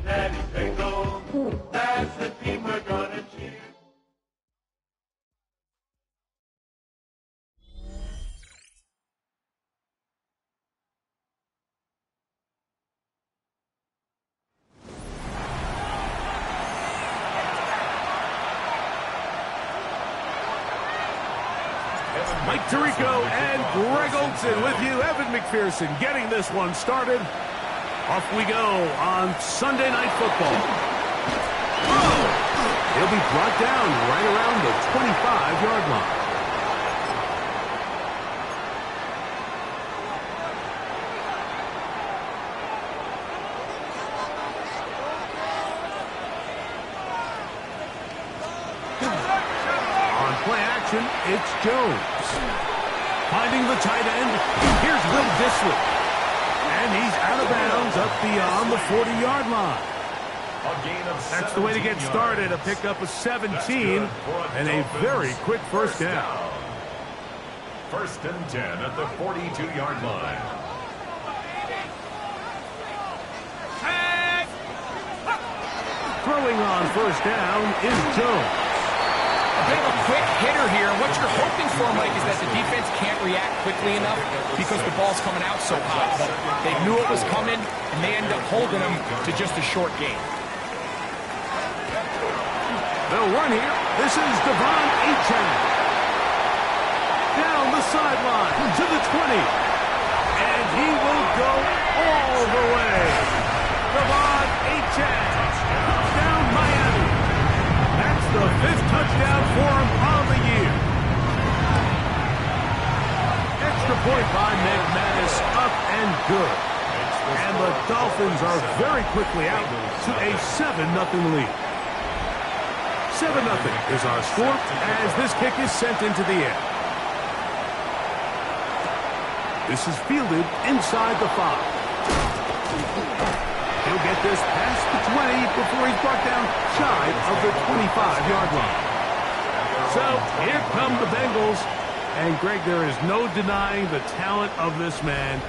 Daddy Bengal, that's the team we're gonna cheer. Mike Tirico and Greg Olson with you. Evan McPherson getting this one started. Off we go on Sunday Night Football. He'll be brought down right around the 25-yard line. On play action, it's Jones. Finding the tight end, here's Will Dissly. And he's out of bounds up beyond the 40-yard line. That's the way to get started. A pickup of 17 and a very quick first down. First and 10 at the 42-yard line. Throwing on first down is Jones. A bit of a quick hitter here. What you're hoping for, Mike, is that the defense can't react quickly enough because the ball's coming out so hot. But they knew it was coming, and they end up holding them to just a short gain. They'll run here. This is Devon Achane. Down the sideline to the 20. And he will go all the way. Devon Achane. Touchdown, Miami. That's the 5th touchdown for him on the year. Extra point by McManus, up and good. And the Dolphins are very quickly out to a 7-0 lead. 7-0 is our score as this kick is sent into the air. This is fielded inside the 5. He'll get this past the 20 before he's brought down shy of the 25-yard line. So here come the Bengals. And, Greg, there is no denying the talent of this man.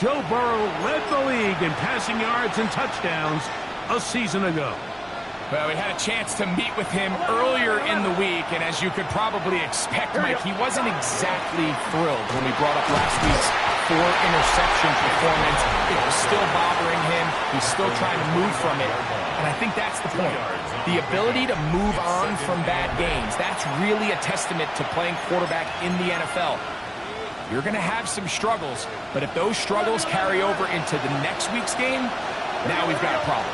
Joe Burrow led the league in passing yards and touchdowns a season ago. Well, we had a chance to meet with him earlier in the week, and as you could probably expect, Mike, he wasn't exactly thrilled when we brought up last week's 4-interception performance. It was still bothering him. He's still trying to move from it, and I think that's the point. The ability to move on from bad games, that's really a testament to playing quarterback in the NFL. You're going to have some struggles, but if those struggles carry over into the next week's game, now we've got a problem.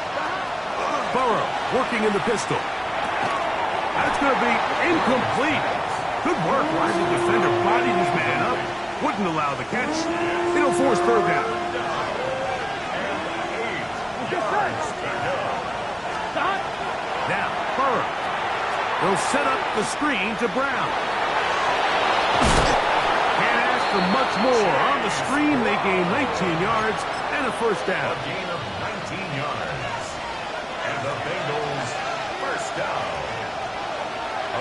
Burrow working in the pistol. That's going to be incomplete. Good work. Rising defender bodied his man up. Wouldn't allow the catch. It'll force third down. Now, Burrow. They'll set up the screen to Brown. Can't ask for much more. On the screen, they gain 19 yards and a first down. A gain of 19 yards. And the Bengals first down.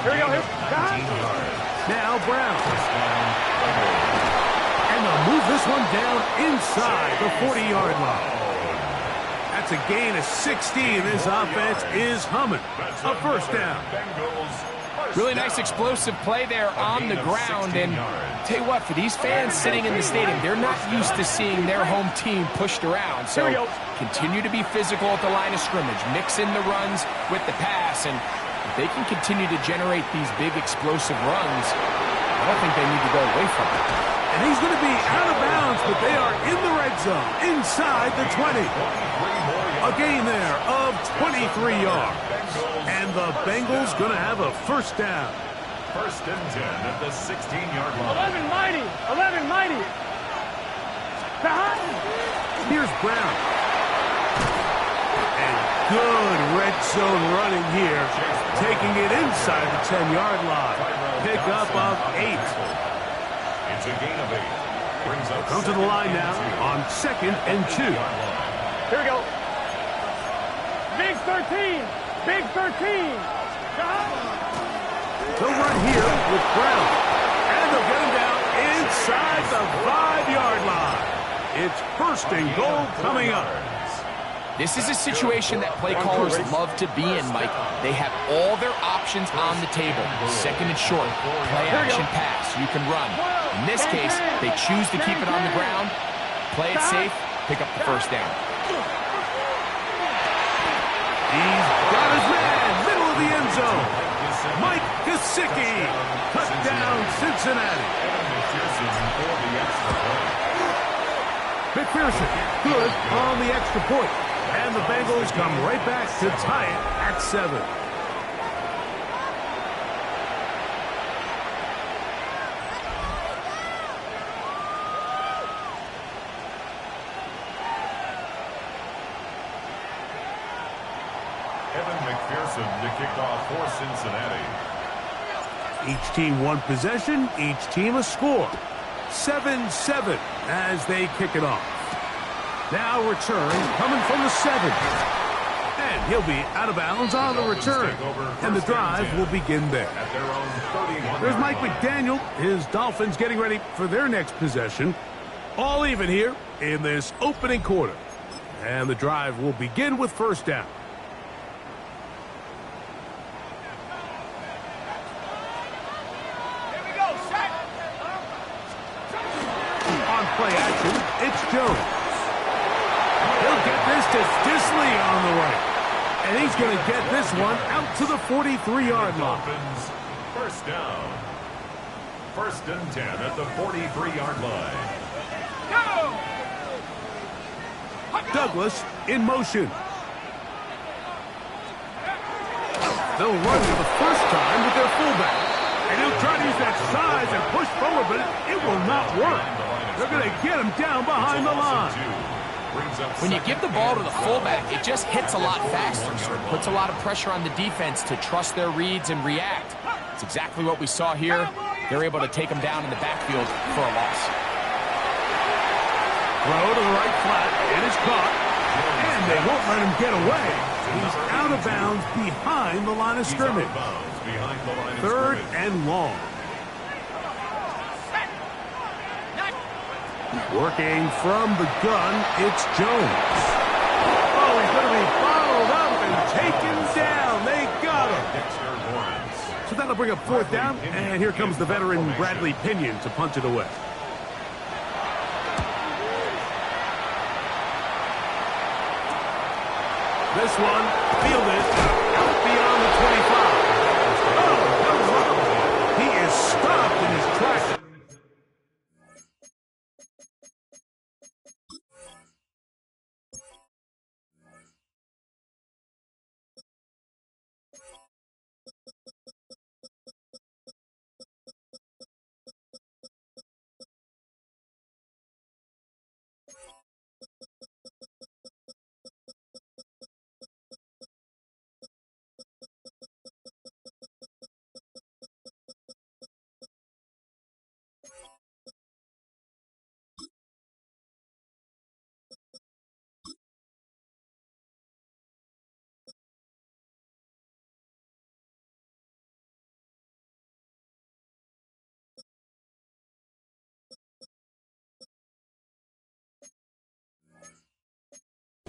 Here we go. Now Brown. And they'll move this one down inside the 40-yard line. That's a gain of 16. This offense is humming. A first down. Really nice explosive play there on the ground. And tell you what, for these fans sitting in the stadium, they're not used to seeing their home team pushed around. So continue to be physical at the line of scrimmage. Mix in the runs with the pass. And if they can continue to generate these big explosive runs, I don't think they need to go away from it. And he's going to be out of bounds, but they are in the red zone, inside the 20. A gain there of 23 yards. And the Bengals going to have a first down. First and 10 at the 16-yard line. 11 mighty. 11 mighty. Here's Brown. And good red zone running here, taking it inside the 10-yard line. Pick up of 8. It's a gain of 8. Brings up Come to the line now on 2nd and 2. Here we go. Big 13. Big 13. They'll run here with Brown. And they'll get him down inside the 5-yard line. It's first and goal coming up. This is a situation that play callers love to be in, Mike. They have all their options on the table. Second and short, play action pass. You can run. In this case, they choose to keep it on the ground, play it safe, pick up the first down. He's got his man, middle of the end zone. Mike Gesicki, touchdown Cincinnati. McPherson, good on the extra point. And the Bengals come right back to tie it at 7. Evan McPherson to kick off for Cincinnati. Each team one possession, each team a score. 7-7 as they kick it off. Now return coming from the 7. And he'll be out of bounds on the return. And the drive will begin there. There's Mike McDaniel. His Dolphins getting ready for their next possession. All even here in this opening quarter. And the drive will begin with first down. On play action, it's Jones. He'll get this to Disley on the right. And he's going to get this one out to the 43-yard line. First down. First and 10 at the 43-yard line. Douglas in motion. They'll run for the first time with their fullback. And he'll try to use that size and push forward, but it will not work. They're going to get him down behind the line. When you give the ball to the fullback, it just hits a lot faster, so it puts a lot of pressure on the defense to trust their reads and react. It's exactly what we saw here. They're able to take him down in the backfield for a loss. Throw to the right flat. It is caught. And they won't let him get away. He's out of bounds behind the line of scrimmage. 3rd and long. Working from the gun, it's Jones. Oh, he's going to be bottled up and taken down. They got him. So that'll bring up 4th down, and here comes the veteran Bradley Pinion to punch it away. This one fielded out beyond the 25. Oh, he is stopped in his tracks.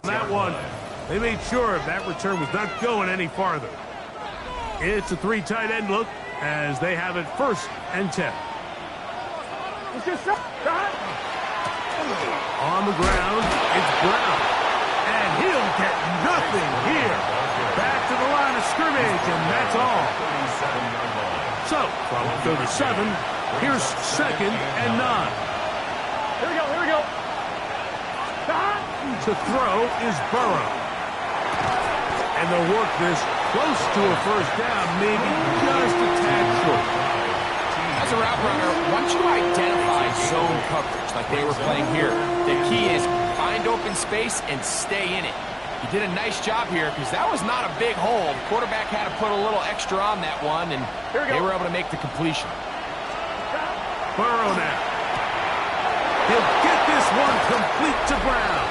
That one, they made sure that return was not going any farther. It's a 3 tight end look as they have it 1st and 10. On the ground, it's Brown. And he'll get nothing here. Back to the line of scrimmage, and that's all. So, from 37, here's 2nd and 9. Here we go, here we go. To throw is Burrow. And they'll work this close to a first down, maybe just a tad short. you identify zone coverage like they were playing here, the key is find open space and stay in it. He did a nice job here because that was not a big hole. The quarterback had to put a little extra on that one, and they were able to make the completion. Burrow now. He'll get this one complete to Brown.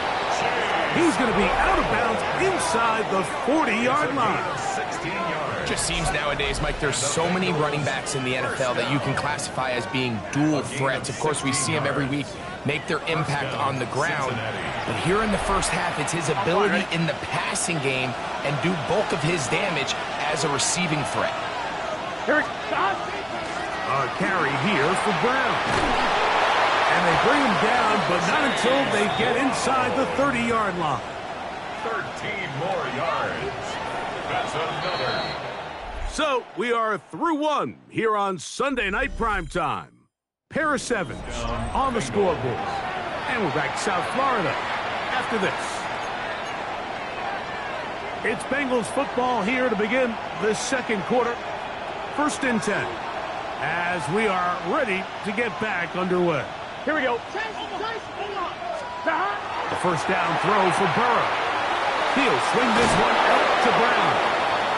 He's going to be out of bounds inside the 40-yard line. 16 yards. Just seems nowadays, Mike, there's so many running backs in the NFL that you can classify as being dual threats. Of course, we see them every week make their impact on the ground. But here in the first half, it's his ability in the passing game and do bulk of his damage as a receiving threat. A carry here for Brown. And they bring him down, but not until they get inside the 30-yard line. 13 more yards. That's another. So we are through one here on Sunday Night Primetime. Pair of sevens on the scoreboard. And we're back to South Florida after this. It's Bengals football here to begin the second quarter. 1st and 10 as we are ready to get back underway. Here we go. The first down throw for Burrow. He'll swing this one out to Brown.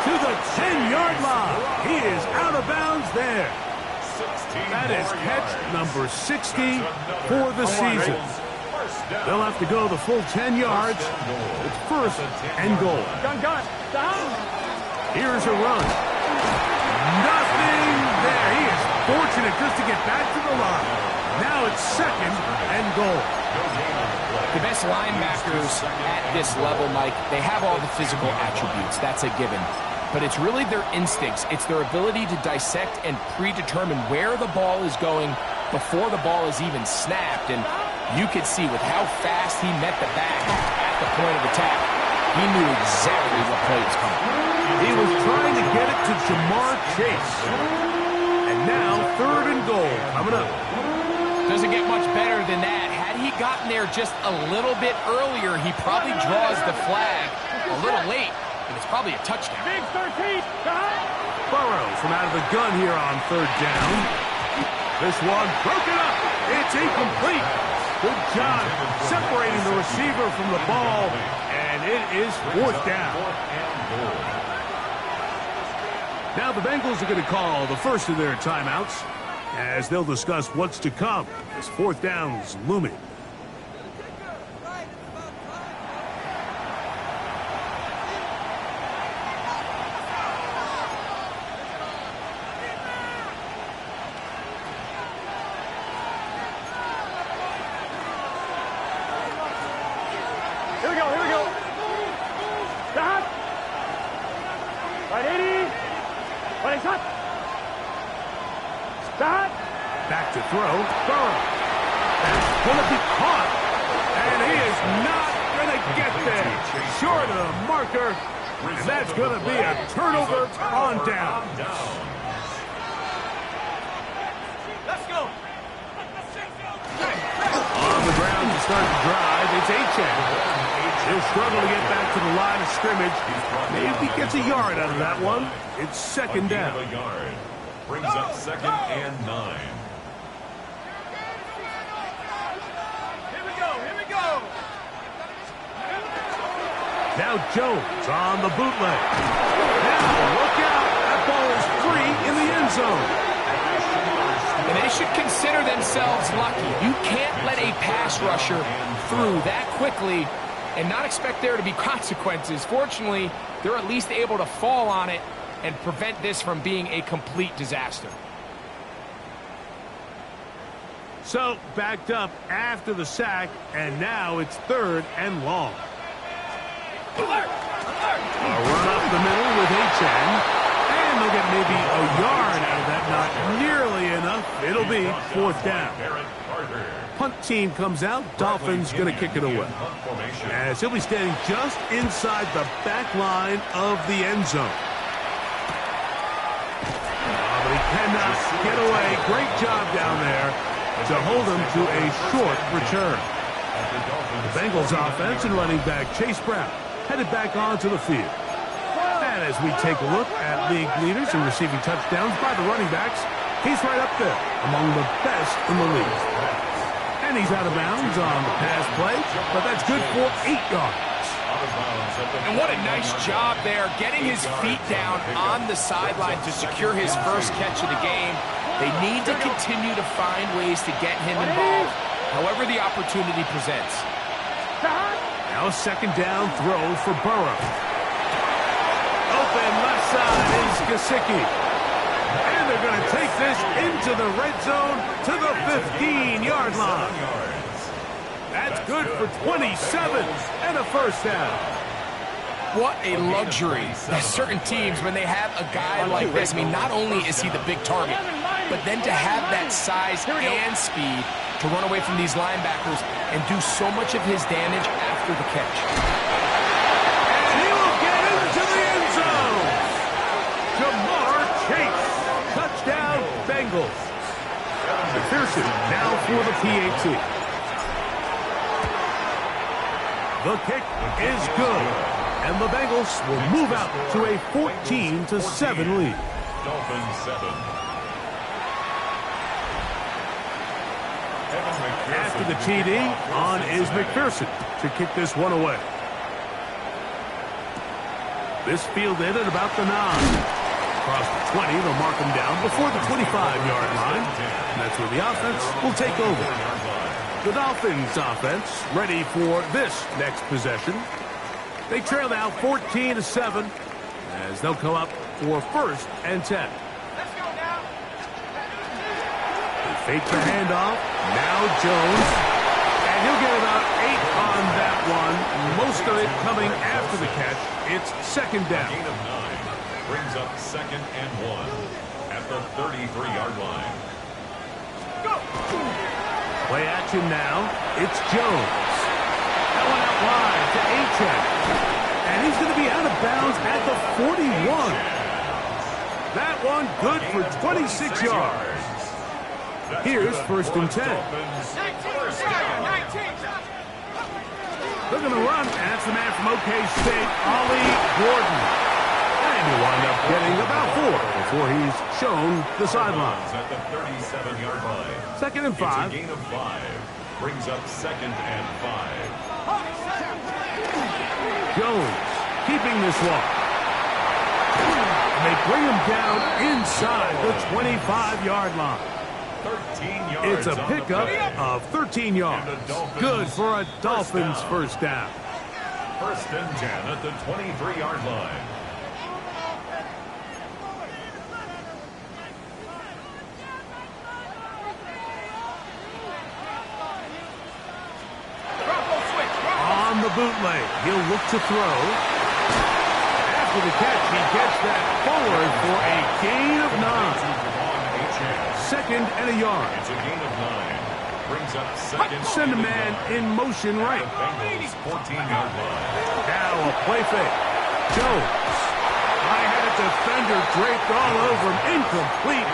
To the 10-yard line. He is out of bounds there. That is catch number 60 for the season. They'll have to go the full 10 yards. It's 1st and goal. Gun. Here's a run. Nothing there. He is fortunate just to get back to the line. Now it's 2nd and goal. The best linebackers at this level, Mike, they have all the physical attributes. That's a given. But it's really their instincts. It's their ability to dissect and predetermine where the ball is going before the ball is even snapped. And you could see with how fast he met the back at the point of attack, he knew exactly what play was coming. He was trying to get it to Jamar Chase. And now 3rd and goal coming up. Doesn't get much better than that. Had he gotten there just a little bit earlier, he probably draws the flag a little late, and it's probably a touchdown. Big 13. Burrow from out of the gun here on 3rd down. This one broken up. It's incomplete. Good job separating the receiver from the ball, and it is 4th down. Now the Bengals are going to call the first of their timeouts as they'll discuss what's to come as 4th down is looming. Here we go. Stop. Right 80. Right shot. Stop. Back to throw. Burrow. That's going to be caught. And he is not going to get there. Short of the marker. And that's going to be a turnover on down. Let's go. On the ground to start the drive, it's Achane. He'll struggle to get back to the line of scrimmage. Maybe he gets a yard out of that one. It's 2nd down. Brings up 2nd and 9. Here we go. Now Jones on the bootleg. Now look out. That ball is free in the end zone. And they should consider themselves lucky. You can't let a pass rusher through that quickly and not expect there to be consequences. Fortunately, they're at least able to fall on it and prevent this from being a complete disaster. So backed up after the sack, and now it's 3rd and long. A run up the middle with Achane, and they'll get maybe a yard out of that. Not nearly enough. It'll be 4th down. Punt team comes out. Dolphins going to kick it away, as he'll be standing just inside the back line of the end zone. But he cannot get away. Great job down there to hold him to a short return. The Bengals offense and running back Chase Brown headed back onto the field. And as we take a look at league leaders in receiving touchdowns by the running backs, He's right up there among the best in the league. And he's out of bounds on the pass play, but that's good for 8 yards. And what a nice job there, getting his feet down on the sideline to secure his first catch of the game. They need to continue to find ways to get him involved, however the opportunity presents. Now a second down throw for Burrow. Open left side is Gesicki. And they're going to take this into the red zone to the 15-yard line. That's good for 27 and a first down. What a luxury that certain teams, when they have a guy like this, I mean, not only is he the big target, but then to have that size and speed to run away from these linebackers and do so much of his damage after the catch. And he will get into the end zone. Jamar Chase. Touchdown, Bengals. McPherson now for the PAT. The kick is good. And the Bengals will move out to a 14-7 lead. Dolphins 7. After the TD, on is McPherson to kick this one away. This fielded at about the 9. Across the 20, they'll mark him down before the 25-yard line. And that's where the offense will take over. The Dolphins offense ready for this next possession. They trail now 14-7 as they'll come up for 1st and 10. Let's go now. They fake the handoff. Now Jones. And he'll get about 8 on that one. Most of it coming after the catch. It's second down. Gain of 9 brings up 2nd and 1 at the 33-yard line. Go. Play action now. It's Jones. That one out wide to Achane. And he's going to be out of bounds at the 41. That one good for 26 yards. Here's 1st and 10. 19. They're going to run. And that's the man from OK State, Ollie Gordon. And he'll wind up getting about 4 before he's shown the sidelines. At the 37-yard line. 2nd and 5. It's a gain of 5. Brings up 2nd and 5. Jones keeping this one. And they bring him down inside the 25-yard line. 13 yards. It's a pickup of 13 yards. Good for a Dolphins first down. 1st and 10 at the 23-yard line. On the bootleg, he'll look to throw. After the catch, he gets that forward for a gain of 9. 2nd and a yard. It's a gain of 9. Brings up 2nd. Send a man in motion right. Bengals 14-yard line. Now a play fake. Jones. I had a defender draped all over him. Incomplete.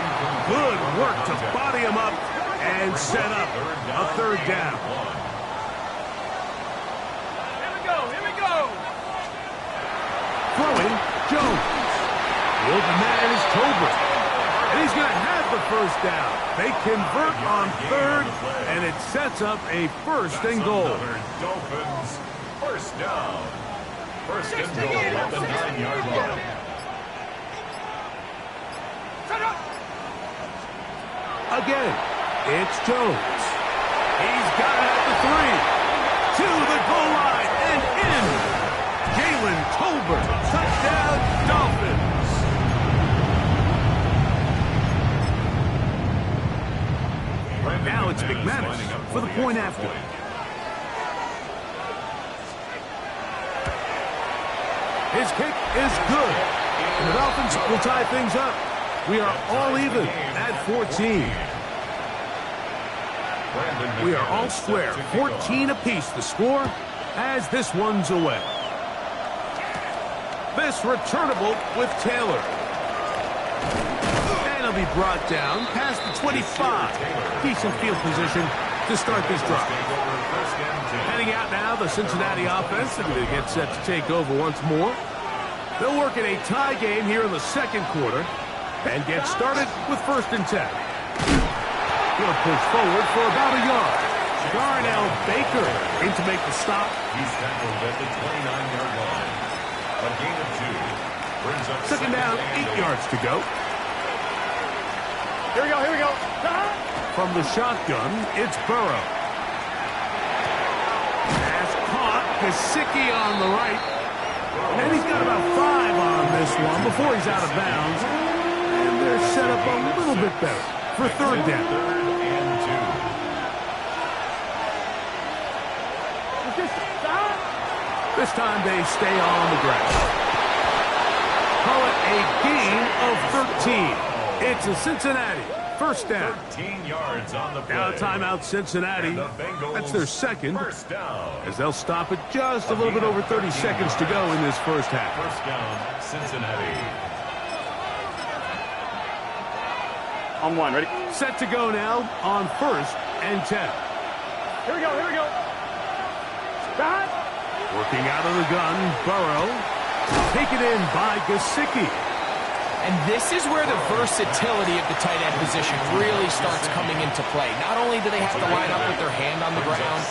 Good work to body him up and set up a 3rd down. Here we go. Throwing, Jones. The open man is Tolbert. And he's going to have the first down. They convert on 3rd, and it sets up a 1st and goal. Another Dolphins first down. 1st and goal at the 9-yard line. Again, it's Jones. He's got it at the 3. To the goal line and in. Jalen Tolbert. Touchdown, Dolphins. Now it's McManus for the point after. His kick is good. And the Dolphins will tie things up. We are all even at 14. We are all square. 14 apiece to score as this one's away. This returnable with Taylor. And he'll be brought down past the 25. Decent field position to start this drive. Heading out now, the Cincinnati offense. They're going to get set to take over once more. They'll work in a tie game here in the 2nd quarter. And get started with 1st and 10. He'll push forward for about a yard. Darnell Baker in to make the stop. He's tackled at the 29-yard line. A gain of 2. Brings up 2nd down, 8 yards to go. Here we go, here we go. From the shotgun, it's Burrow. Pass caught. Gesicki on the right. And he's got about 5 on this one before he's out of bounds. And they're set up a little bit better for 3rd down. 3rd and 2. This time they stay on the ground. Call it a gain of 13. It's a Cincinnati 1st down. 13 yards on the play. Now timeout Cincinnati. And the Bengals That's their 2nd. 1st down. As they'll stop it just a little bit over 30 seconds to go in this 1st half. 1st down, Cincinnati. On 1, ready? Set to go now on 1st and 10. Here we go, here we go. Working out of the gun, Burrow. Taken in by Gesicki. And this is where the versatility of the tight end position really starts coming into play. Not only do they have to line up with their hand on the ground,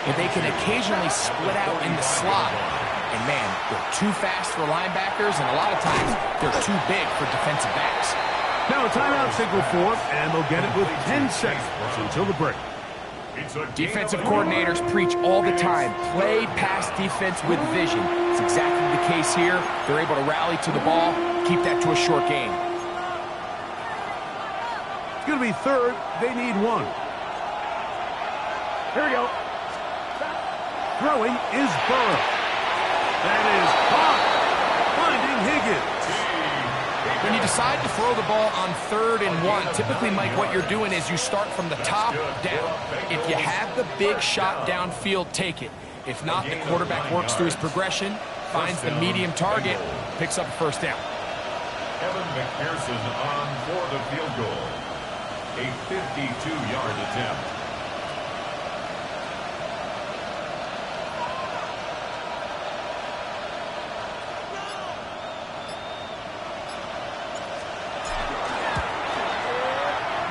but they can occasionally split out in the slot. And man, they're too fast for linebackers, and a lot of times they're too big for defensive backs. Now a timeout signal for, and they'll get it with 10 seconds until the break. Defensive coordinators preach all the time, play pass defense with vision. It's exactly the case here. They're able to rally to the ball, keep that to a short game. It's going to be 3rd. They need 1. Here we go. Throwing is Burrow. That is caught. Finding Higgins. When you decide to throw the ball on 3rd and 1, typically, Mike, what you're doing is you start from the top down. If you have the big shot downfield, take it. If not, the quarterback works through his progression, finds the medium target, picks up a 1st down. Evan McPherson on for the field goal. A 52-yard attempt.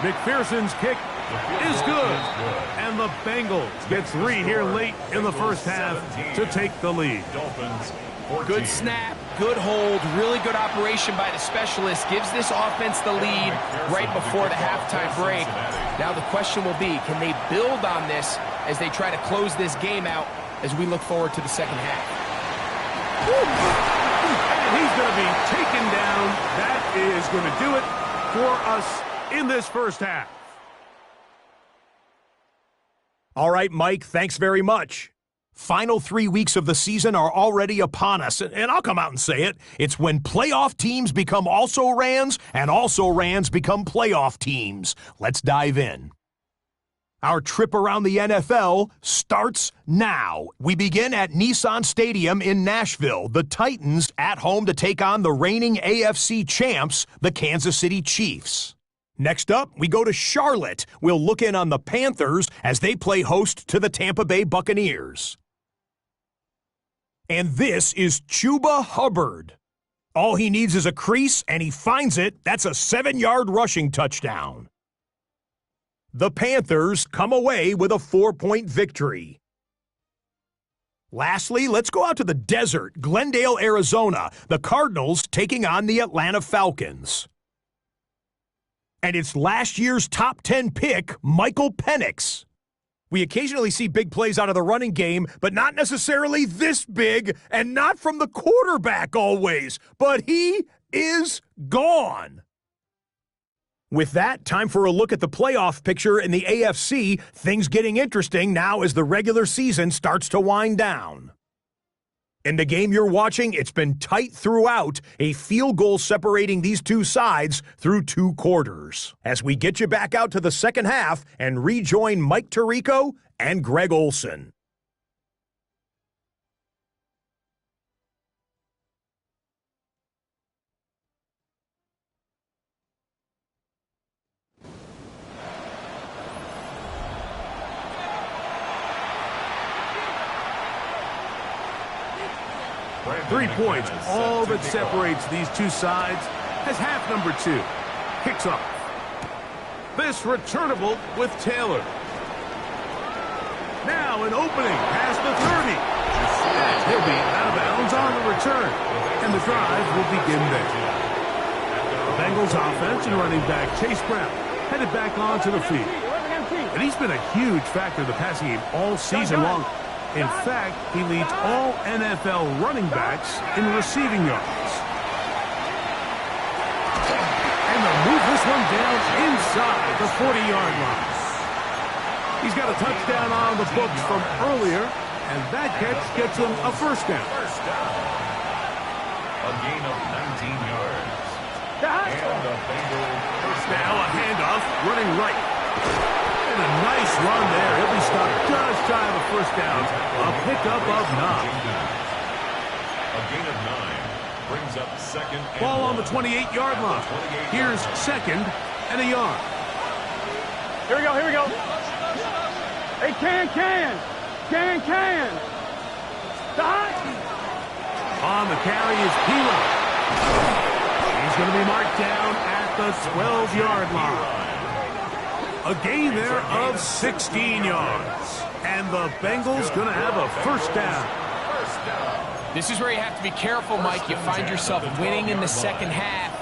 McPherson's kick is good. And the Bengals get 3 here late in the 1st half to take the lead. Dolphins 14. Good snap, good hold, really good operation by the specialist. Gives this offense the lead right before the halftime break. Now the question will be, can they build on this as they try to close this game out as we look forward to the 2nd half? And he's going to be taken down. That is going to do it for us in this 1st half. All right, Mike, thanks very much. Final 3 weeks of the season are already upon us, and I'll come out and say it. It's when playoff teams become also-rans, and also-rans become playoff teams. Let's dive in. Our trip around the NFL starts now. We begin at Nissan Stadium in Nashville. The Titans at home to take on the reigning AFC champs, the Kansas City Chiefs. Next up, we go to Charlotte. We'll look in on the Panthers as they play host to the Tampa Bay Buccaneers. And this is Chuba Hubbard. All he needs is a crease, and he finds it. That's a 7-yard rushing touchdown. The Panthers come away with a 4-point victory. Lastly, let's go out to the desert, Glendale, Arizona. The Cardinals taking on the Atlanta Falcons. And it's last year's top 10 pick, Michael Penix. We occasionally see big plays out of the running game, but not necessarily this big, and not from the quarterback always. But he is gone. With that, time for a look at the playoff picture in the AFC. Things getting interesting now as the regular season starts to wind down. In the game you're watching, it's been tight throughout, a field goal separating these two sides through 2 quarters. As we get you back out to the 2nd half and rejoin Mike Tirico and Greg Olson. Three points, all that separates these two sides, as half number 2. Kicks off. This returnable with Taylor. Now an opening past the 30. And he'll be out of bounds on the return. And the drive will begin there. The Bengals offense and running back Chase Brown headed back onto the field. And he's been a huge factor in the passing game all season long. In fact, he leads all NFL running backs in receiving yards. And they'll move this one down inside the 40-yard line. He's got a touchdown on the books from earlier, and that catch gets him a first down. A gain of 19 yards. And the Bengals first down. Now a handoff, running right. And a nice run there. He'll be stopped just shy of a first down. A pickup of 9. A gain of 9 brings up second and Ball on the 1. 28-yard line. Here's second and a yard. Here we go, here we go. Hey, can. Stop. On the carry is Pila. He's going to be marked down at the 12-yard line. A gain there of 16 yards. And the Bengals going to have a first down. This is where you have to be careful, Mike. You find yourself winning in the second half.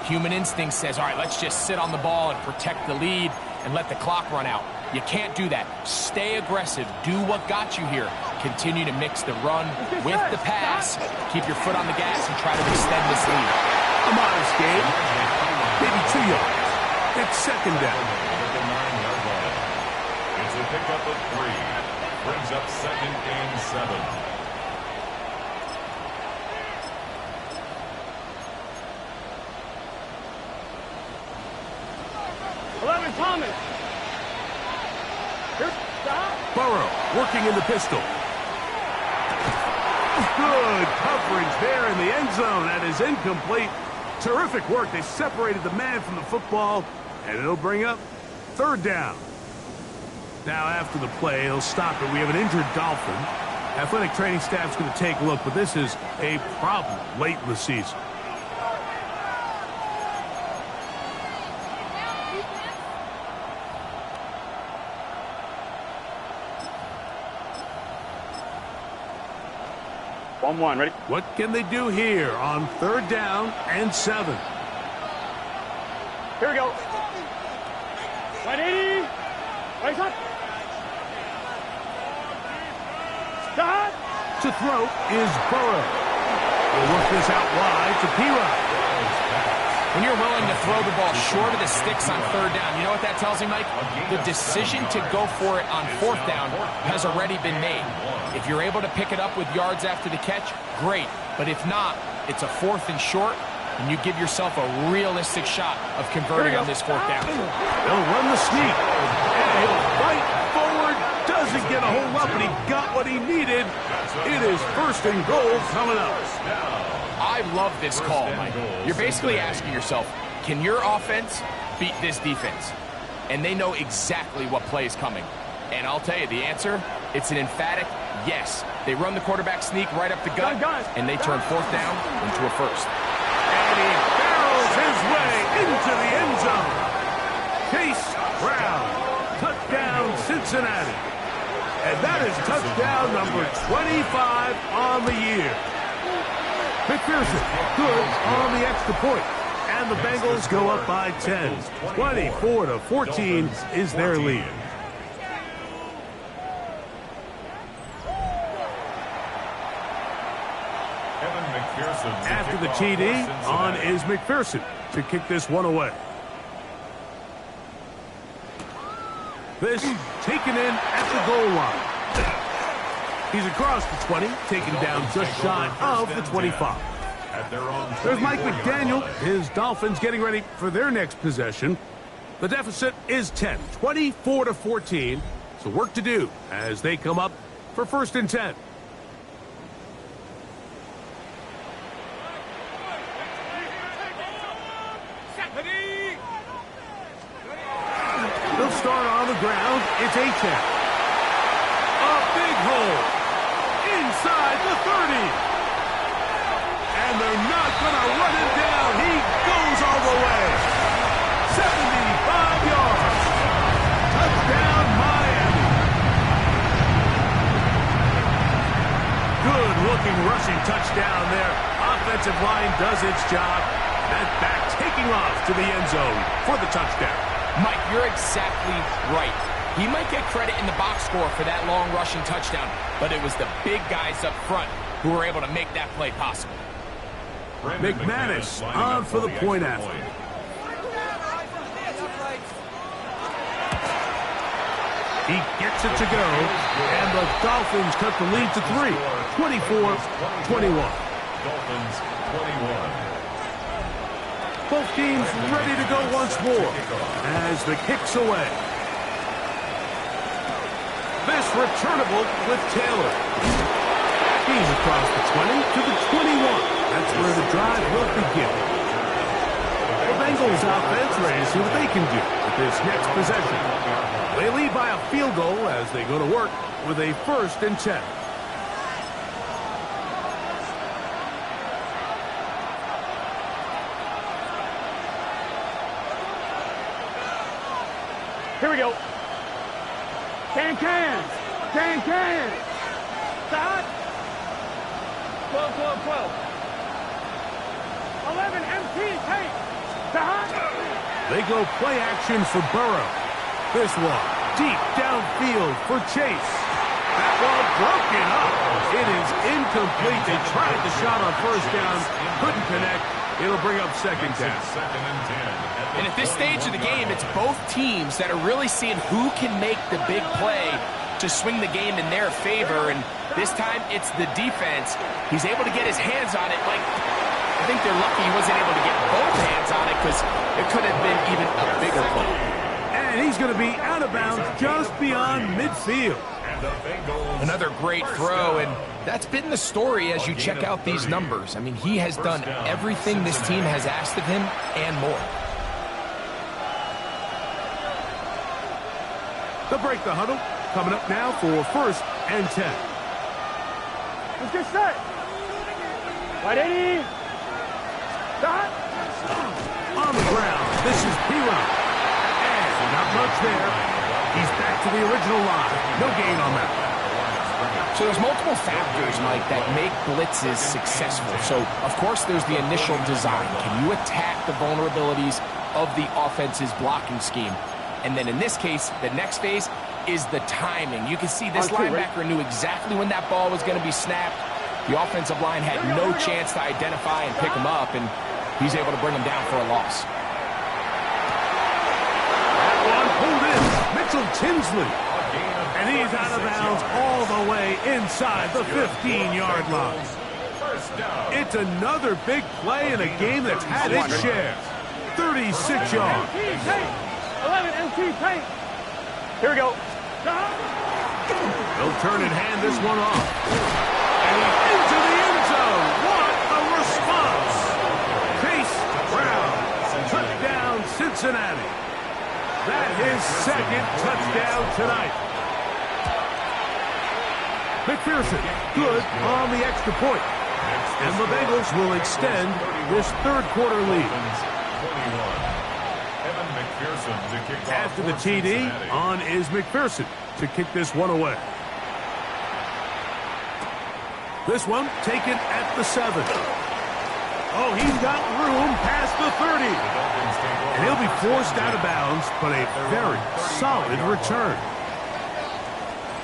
Human instinct says, all right, let's just sit on the ball and protect the lead and let the clock run out. You can't do that. Stay aggressive. Do what got you here. Continue to mix the run with the pass. Keep your foot on the gas and try to extend this lead. A modest gain. Maybe 2 yards. It's second down. It's a pickup of 3. Brings up second and 7. Thomas. Here, stop. Burrow working in the pistol. Good coverage there in the end zone. That is incomplete. Terrific work. They separated the man from the football, and it'll bring up third down. Now after the play, he'll stop it. We have an injured Dolphin. Athletic training staff's going to take a look, but this is a problem late in the season. One, ready? What can they do here on third down and 7? Here we go. 180. Right up. Stop. To throw is Burrow. We'll work this out wide to P-Rod. When you're willing to throw the ball short of the sticks on third down, you know what that tells me, Mike? The decision to go for it on fourth down has already been made. If you're able to pick it up with yards after the catch, great. But if not, it's a fourth and short, and you give yourself a realistic shot of converting on this fourth down. They'll run the sneak. And he'll fight forward. Doesn't get a whole lot, but he got what he needed. It is first and goal coming up. I love this call, Mike. You're basically asking yourself, can your offense beat this defense? And they know exactly what play is coming. And I'll tell you, the answer, it's an emphatic yes. They run the quarterback sneak right up the gut, and they turn fourth down into a first. And he barrels his way into the end zone. Chase Brown, touchdown Cincinnati. And that is touchdown number 25 on the year. McPherson, good on the extra point. And the Bengals go up by 10. 24-14 is their lead. After the TD, on is McPherson to kick this one away. This taken in at the goal line. He's across the 20, taken down just shy of the 25. There's Mike McDaniel. His Dolphins getting ready for their next possession. The deficit is 10, 24-14. So work to do as they come up for first and 10. They'll start on the ground. It's A-Chan. A big hole inside the 30. And they're not going to run him down. He goes all the way. offensive line does its job. That back taking off to the end zone for the touchdown. Mike, you're exactly right. He might get credit in the box score for that long rushing touchdown, but it was the big guys up front who were able to make that play possible. McManus on for the point after. He gets it to go, and the Dolphins cut the lead to 3, 24-21. Dolphins 21. Both teams ready to go once more as the kick's away. This returnable with Taylor. He's across the 20 to the 21. That's where the drive will begin. The Bengals offense ready to see what they can do with this next possession. They lead by a field goal as they go to work with a 1st and 10. Here we go. Can. Stop. 12. 11, MT, take. Stop. They go play action for Burrow. This one, deep downfield for Chase. That ball broken up. It is incomplete. They tried the shot on 1st down, couldn't connect. It'll bring up 2nd down. 2nd and 10. And at this stage of the game, it's both teams that are really seeing who can make the big play to swing the game in their favor. And this time, it's the defense. He's able to get his hands on it. Like, I think they're lucky he wasn't able to get both hands on it because it could have been even a bigger play. And he's going to be out of bounds just beyond midfield. Another great throw, and that's been the story as you check out these numbers. I mean, he has done everything this team has asked of him and more. They'll break the huddle. Coming up now for 1st and 10. Let's get set. Right, 80. Stop. On the ground, this is P-Run. And not much there. He's back to the original line. No gain on that. So there's multiple factors, Mike, that make blitzes successful. So, of course, there's the initial design. Can you attack the vulnerabilities of the offense's blocking scheme? And then in this case, the next phase is the timing. You can see this linebacker knew exactly when that ball was going to be snapped. The offensive line had no chance to identify and pick him up, and he's able to bring him down for a loss. That one pulled in. Mitchell Tinsley. And he's out of bounds all the way inside the 15-yard line. It's another big play in a game that's had its share. 36 yards. 11, MT, take. Here we go. They'll turn and hand this one off. And he's into the end zone. What a response. Chase Brown. Touchdown, Cincinnati. That is 2nd touchdown tonight. McPherson, good on the extra point. And the Bengals will extend this 3rd quarter lead. After the TD, on is McPherson to kick this one away. This one taken at the 7. Oh, he's got room past the 30. And he'll be forced out of bounds, but a very solid return.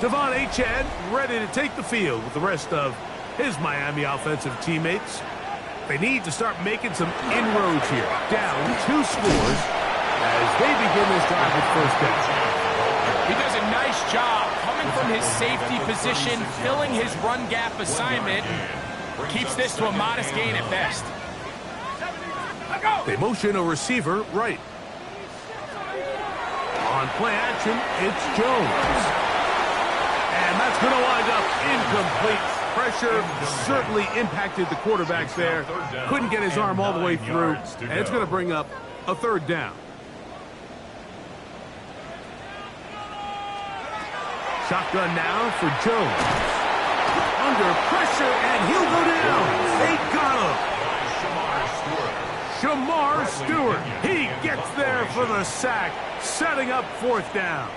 Devon Achane ready to take the field with the rest of his Miami offensive teammates. They need to start making some inroads here. Down 2 scores as they begin this drive with 1st down. He does a nice job coming from his safety position, filling his run gap assignment. Keeps this to a modest gain at best. They motion a receiver right. On play action, it's Jones. And that's going to wind up incomplete. Pressure certainly impacted the quarterbacks there. Couldn't get his arm all the way through. And it's going to bring up a 3rd down. Shotgun now for Jones. Under pressure, and he'll go down. They got him. Shamar Stewart. He gets there for the sack, setting up 4th down.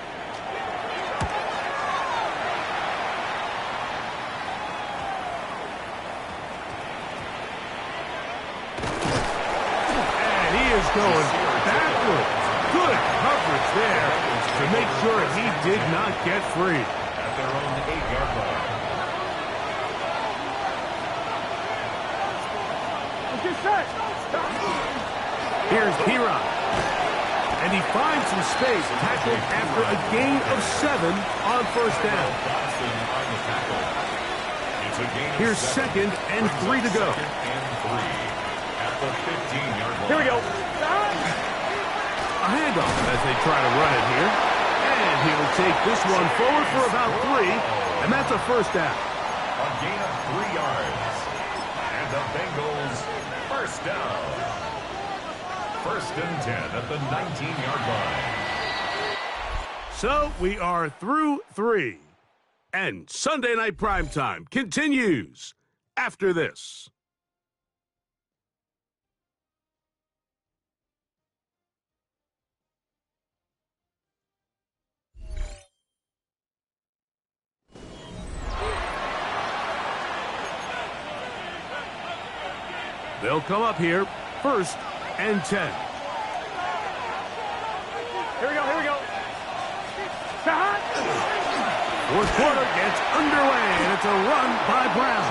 is going backwards. Good coverage there to make sure he did not get free. At their own 8-yard line. Get set. Here's Piron. And he finds some space, tackled after a gain of 7 on first down. Dodson on the tackle. It's a gain of Here's 7. 2nd and 3 to go. 2nd and 3 at the 15-yard line. Here we go. A handoff as they try to run it here. And he'll take this one forward for about 3, and that's a first down. A gain of 3 yards. And the Bengals first down. 1st and 10 at the 19-yard line. So we are through 3. And Sunday Night Primetime continues after this. They'll come up here, 1st and 10. Here we go. Here we go. Shot. Fourth quarter gets underway, and it's a run by Brown.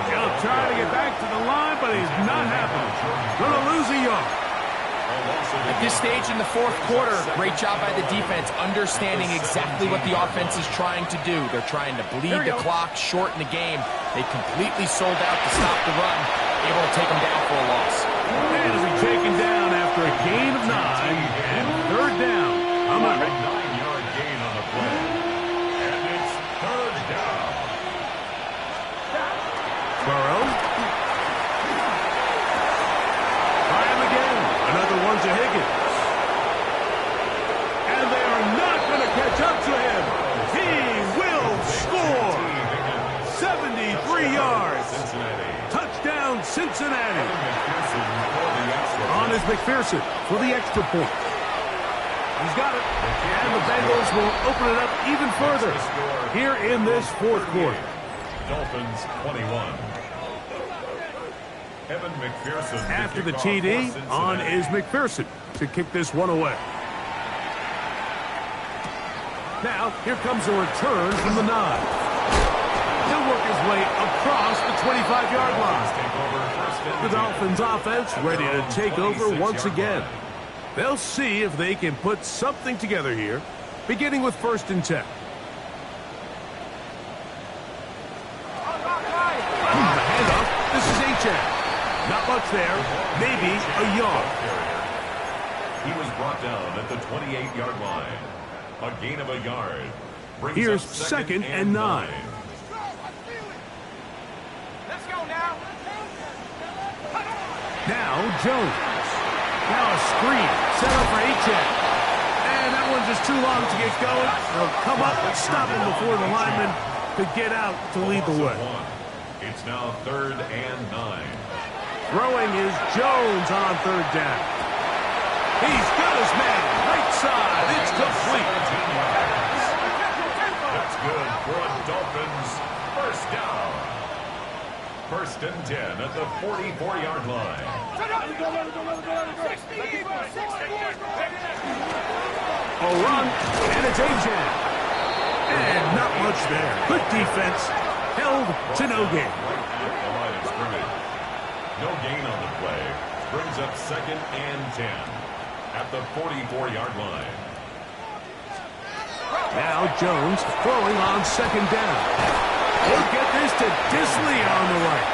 He'll try to get back to the line, but he's not happening. Going to lose a yard. At this stage in the fourth quarter, great job by the defense, understanding exactly what the offense is trying to do. They're trying to bleed the clock, shorten the game. They completely sold out to stop the run, able to take them down for a loss. And he'll be taken down after a gain of 9 and 3rd down. I'm A out. 9-yard gain on the play. And it's 3rd down. Burrow. Try him again. Another one to Higgins. And they are not going to catch up to him. He will score. 73 yards. Cincinnati. Touchdown, Cincinnati. McPherson for the extra On is McPherson for the extra point. He's got it. And the Bengals will open it up even further here in this fourth quarter. Dolphins 21. Evan McPherson. After the kick off TD, for on Cincinnati. is McPherson to kick this one away. Now, here comes a return from the 9. He'll work his way across the 25-yard line. Take over 1st and The 10. Dolphins offense ready to take over once again. They'll see if they can put something together here, beginning with 1st and 10. The handoff. This is H.M. Not much there. Maybe a yard. He was brought down at the 28-yard line. A gain of a yard. Brings Here's up 2nd and 9. Let's go now. Now Jones. Now a screen set up for H.M. And that one's just too long to get going. They'll come up and stop him before the lineman could get out to lead the way. It's now 3rd and 9. Throwing is Jones on 3rd down. He's got his man right side. It's complete. That's good for a Dolphins first down. 1st and 10 at the 44-yard line. A run, and it's A.J. And not much there. Good defense. Held to no gain. Right at the line of scrimmage. No gain on the play. Brings up 2nd and 10 at the 44-yard line. Now Jones throwing on 2nd down. He'll get this to Disley on the right.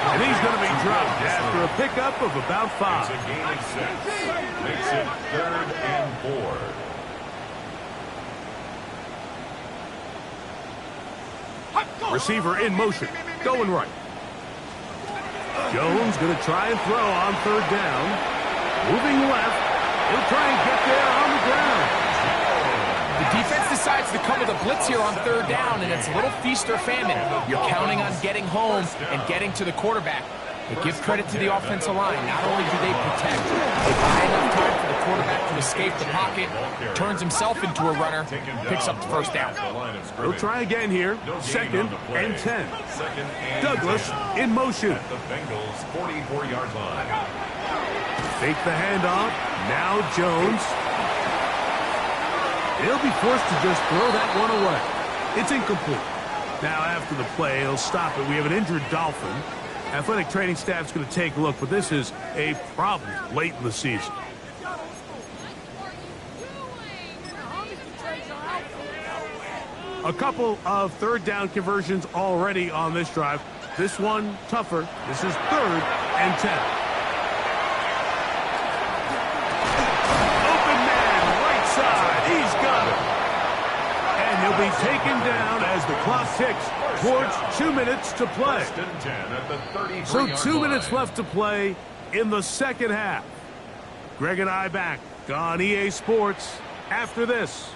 And he's going to be dropped after a pickup of about 5. It's a gain of 6. Makes it 3rd and 4. Receiver in motion. Going right. Jones going to try and throw on 3rd down. Moving left. He'll try and get there on the ground. The defense decides to come with a blitz here on 3rd down, and it's a little feast or famine. You're counting on getting home and getting to the quarterback. But give credit to the offensive line. Not only do they protect, they buy enough time for the quarterback to escape the pocket, turns himself into a runner, picks up the first down. He'll try again here. 2nd and 10. Douglas in motion. At the Bengals 44-yard line. Fake the handoff. Now Jones. He'll be forced to just throw that one away. It's incomplete. Now after the play, he'll stop it. We have an injured Dolphin. Athletic training staff's going to take a look, but this is a problem late in the season. A couple of third down conversions already on this drive. This one tougher. This is 3rd and 10. Open man, right side. He's got it. And he'll be taken down as the clock ticks towards 2 minutes to play. So 2 minutes left to play in the second half. Greg and I back on EA Sports after this.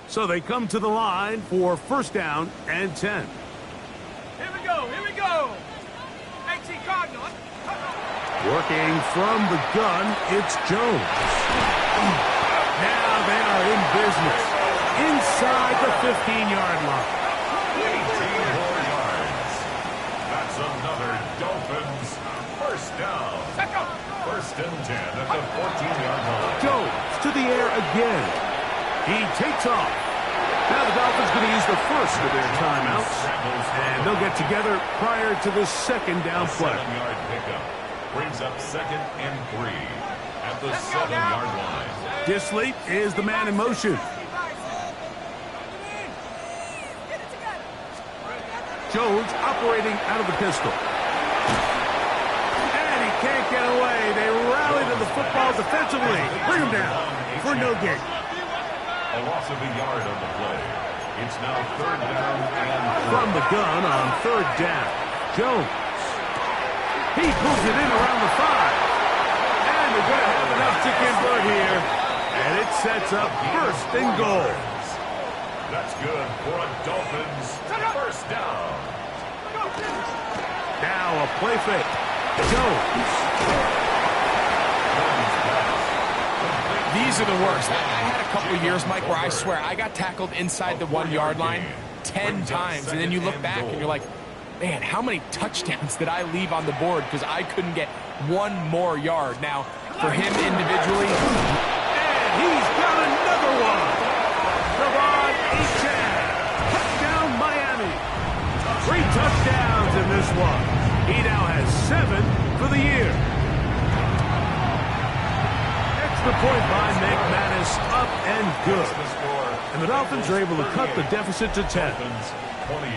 So they come to the line for 1st down and 10. Here we go, here we go. XC Cardinals. Working from the gun, it's Jones. Now they are in business inside the 15-yard line. 18 more yards. That's another Dolphins 1st down. 1st and 10 at the 14-yard line. Jones to the air again. He takes off. Now the Dolphins going to use the first of their timeouts, and they'll get together prior to the 2nd down play. 7-yard pickup brings up 2nd and 3 at the 7-yard line. Disley is the man in motion. Jones operating out of the pistol. And he can't get away. They rally to the football defensively. Bring him down for no gain. A loss of a yard on the play. It's now 3rd down and 4. From the gun on 3rd down. Jones. He pulls it in around the 5. And they're going to have enough to convert here. And it sets up 1st and goal. That's good for a Dolphins 1st down. Now a play fake. Jones. These are the worst. I had a couple of years, Mike, where I swear I got tackled inside the 1-yard line 10 times, and then you look back and you're like, man, how many touchdowns did I leave on the board because I couldn't get one more yard? Now, for him individually, and he's got another one. Devon Achane. Touchdown, Miami. 3 touchdowns in this one. He now has 7 for the year. Extra point by McManus, up and good. And the Dolphins are able to cut the deficit to 10. 28.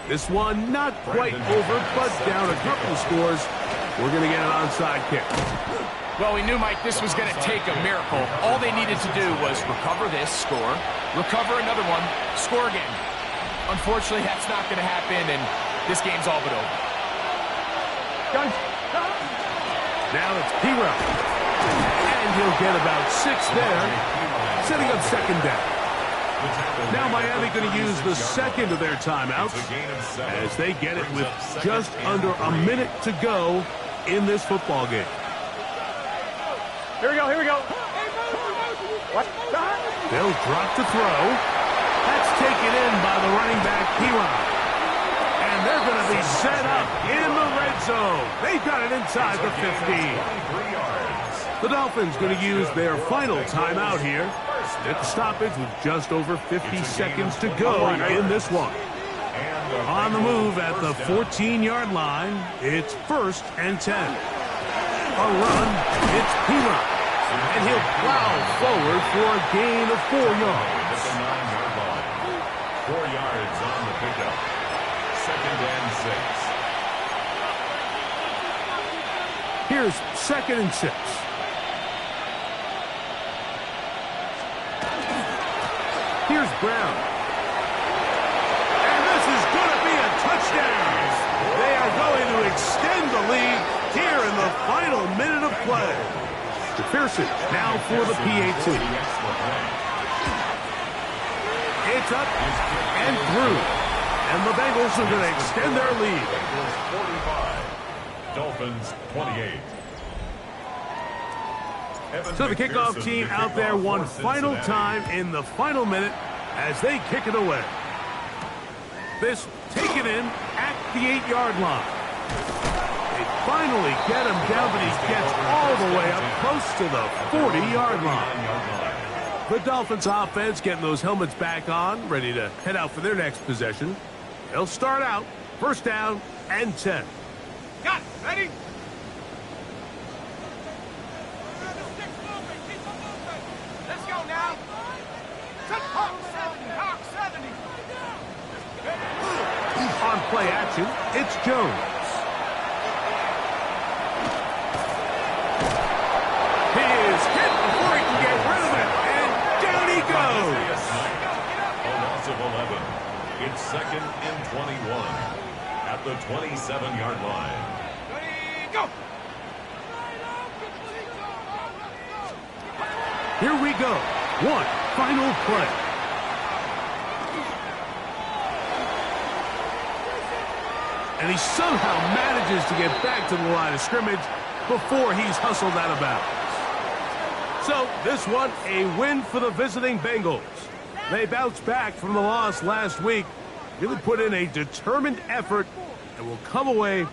This one not quite over, but down a couple of scores. We're going to get an onside kick. well, we knew, Mike, this was going to take a miracle. All they needed to do was recover this, score, recover another one, score again. Unfortunately, that's not going to happen, and this game's all but over. Now it's P-Row. And he'll get about 6 there, setting up 2nd down. Now Miami going to use the 2nd of their timeouts as they get it with just under a minute to go in this football game. Here we go, here we go. What? They'll drop to throw. That's taken in by the running back, P-Row. And they're going to be set up in the red zone. They've got it inside the 15. The Dolphins going to use their final timeout here. At the stoppage with just over 50 seconds to go in this one. On the move at the 14-yard line, it's 1st and 10. A run, it's P-Row. And he'll plow forward for a gain of 4 yards. 4 yards on the pickup. 2nd and 6. Here's 2nd and 6. Here's Brown. And this is going to be a touchdown. They are going to extend the lead here in the final minute of play. McPherson now for the PAT. It's up and through. And the Bengals are going to extend their lead. Dolphins 28. So the kickoff team out there one final time in the final minute as they kick it away. This taken it in at the 8-yard line. They finally get him down, but he gets all the way up close to the 40-yard line. The Dolphins offense getting those helmets back on, ready to head out for their next possession. They'll start out, first down and 10. Got it. Ready? Let's go now. Hawk 70. Hawk 70. On play action, it's Jones. He is hit before he can get rid of it, and down he goes. A loss of 11. It's 2nd and 21 at the 27-yard line. Ready, go. Here we go. One final play. And he somehow manages to get back to the line of scrimmage before he's hustled out of bounds. So this one, a win for the visiting Bengals. They bounced back from the loss last week, really put in a determined effort, and will come away